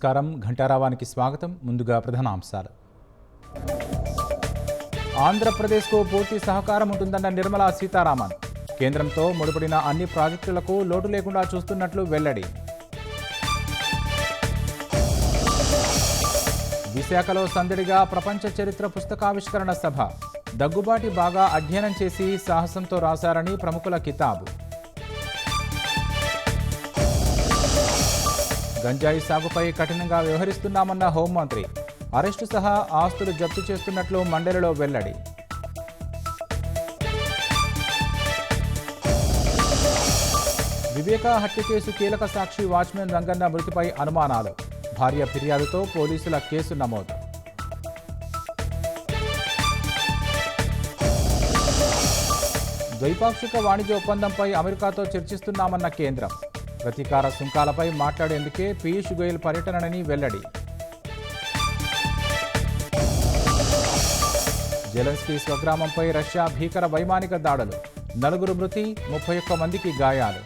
నమస్కారం. ఘంటారావానికి స్వాగతం. ముందుగా ప్రధానాంశాలు. ఆంధ్రప్రదేశ్కు పూర్తి సహకారం ఉంటుందన్న నిర్మలా సీతారామన్. కేంద్రంతో ముడిపడిన అన్ని ప్రాజెక్టులకు లోటు లేకుండా చూస్తున్నట్లు వెల్లడి. విశాఖలో సందడిగా ప్రపంచ చరిత్ర పుస్తకావిష్కరణ సభ. దగ్గుబాటి బాగా అధ్యయనం చేసి సాహసంతో రాశారని ప్రముఖుల కితాబు. గంజాయి సాగుపై కఠినంగా వ్యవహరిస్తున్నామన్న హోంమంత్రి. అరెస్టు సహా ఆస్తులు జప్తు చేస్తున్నట్లు మండలిలో వెల్లడి. వివేక హత్య కేసు కీలక సాక్షి వాచ్మెన్ రంగన్న మృతిపై అనుమానాలు. భార్య ఫిర్యాదుతో పోలీసుల కేసు నమోదు. ద్వైపాక్షిక వాణిజ్య ఒప్పందంపై అమెరికాతో చర్చిస్తున్నామన్న కేంద్రం. ప్రతీకార సుంకాలపై మాట్లాడేందుకే పీయూష్ గోయల్ పర్యటనని వెల్లడి. జెలెన్స్కీ స్వగ్రామంపై రష్యా భీకర వైమానిక దాడులు. 4 మృతి, 31 మందికి గాయాలు.